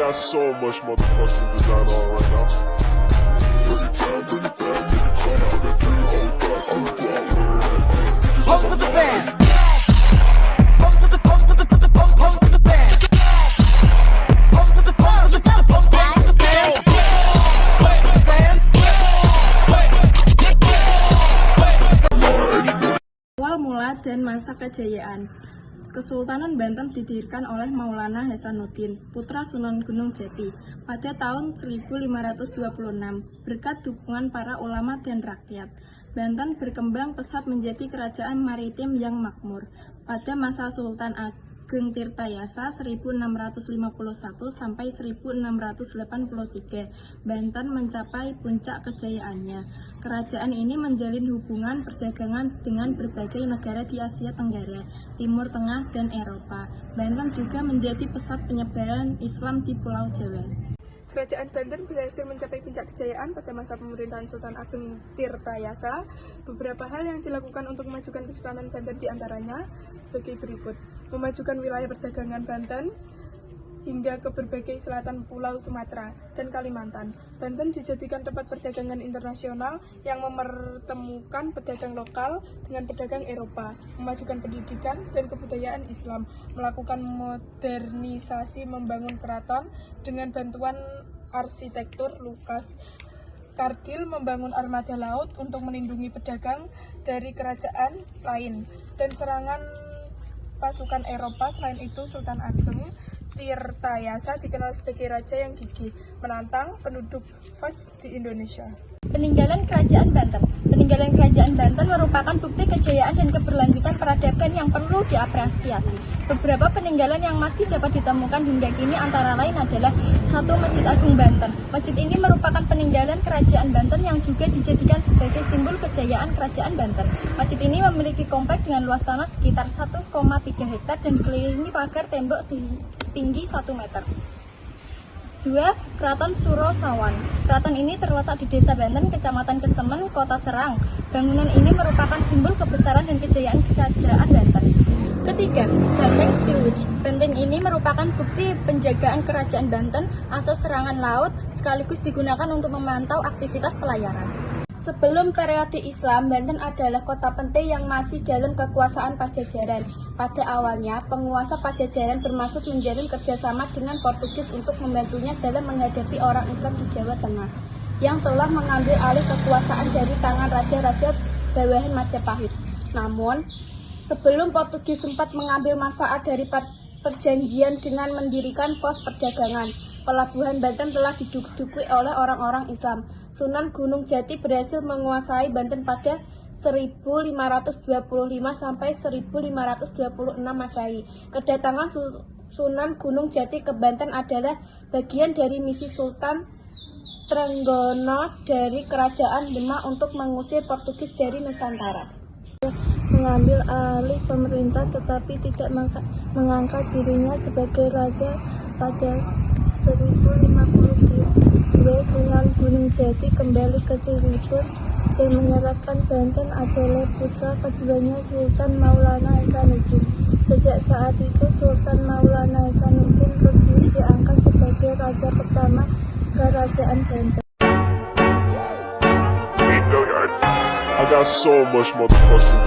got so much motherfucking design on right now. Pose with the fans. Pose with the pose with the pose with the pose pose with the fans. Pose with the pose with the pose pose pose with the fans. Pose with the fans. Awal mula dan masa kejayaan. Kesultanan Banten didirikan oleh Maulana Hasanuddin, putra Sunan Gunung Jati, pada tahun 1526 berkat dukungan para ulama dan rakyat. Banten berkembang pesat menjadi kerajaan maritim yang makmur. Pada masa Sultan Ageng Tirtayasa 1651 sampai 1683, Banten mencapai puncak kejayaannya. Kerajaan ini menjalin hubungan perdagangan dengan berbagai negara di Asia Tenggara, Timur Tengah, dan Eropa. Banten juga menjadi pusat penyebaran Islam di Pulau Jawa. Kerajaan Banten berhasil mencapai puncak kejayaan pada masa pemerintahan Sultan Ageng Tirtayasa. Beberapa hal yang dilakukan untuk memajukan Kesultanan Banten diantaranya sebagai berikut: memajukan wilayah perdagangan Banten hingga ke berbagai selatan Pulau Sumatera dan Kalimantan. Banten dijadikan tempat perdagangan internasional yang mempertemukan pedagang lokal dengan pedagang Eropa, memajukan pendidikan dan kebudayaan Islam, melakukan modernisasi, membangun keraton dengan bantuan arsitektur Lukas Kardil, membangun armada laut untuk melindungi pedagang dari kerajaan lain dan serangan pasukan Eropa. Selain itu, Sultan Ageng Tirtayasa dikenal sebagai raja yang gigih, menantang penduduk Faj di Indonesia. Peninggalan Kerajaan Banten. Peninggalan Kerajaan Banten merupakan bukti kejayaan dan keberlanjutan peradaban yang perlu diapresiasi. Beberapa peninggalan yang masih dapat ditemukan hingga kini antara lain adalah 1. Masjid Agung Banten. Masjid ini merupakan peninggalan Kerajaan Banten yang juga dijadikan sebagai simbol kejayaan Kerajaan Banten. Masjid ini memiliki komplek dengan luas tanah sekitar 1,3 hektar dan dikelilingi pagar tembok setinggi 1 meter. 2. Keraton Surosawan. Keraton ini terletak di Desa Banten, Kecamatan Kesemen, Kota Serang. Bangunan ini merupakan simbol kebesaran dan kejayaan Kerajaan Banten. Ketiga, Banteng Spillwich. Benteng ini merupakan bukti penjagaan Kerajaan Banten asas serangan laut, sekaligus digunakan untuk memantau aktivitas pelayaran. Sebelum periode Islam, Banten adalah kota penting yang masih dalam kekuasaan Pajajaran. Pada awalnya, penguasa Pajajaran bermaksud menjalin kerjasama dengan Portugis untuk membantunya dalam menghadapi orang Islam di Jawa Tengah, yang telah mengambil alih kekuasaan dari tangan raja-raja bawahan Majapahit. Namun, sebelum Portugis sempat mengambil manfaat dari perjanjian dengan mendirikan pos perdagangan, pelabuhan Banten telah diduduki oleh orang-orang Islam. Sunan Gunung Jati berhasil menguasai Banten pada 1525 sampai 1526 Masehi. Kedatangan Sunan Gunung Jati ke Banten adalah bagian dari misi Sultan Trenggono dari Kerajaan Demak untuk mengusir Portugis dari Nusantara. Mengambil alih pemerintah tetapi tidak mengangkat dirinya sebagai raja. Pada 1052 Sunan Gunung Jati kembali ke Cirebon dan menyerahkan Banten adalah putra keduanya Sultan Maulana Hasanuddin. Sejak saat itu Sultan Maulana Hasanuddin resmi diangkat sebagai raja pertama Kerajaan Banten. I got so much motherfucking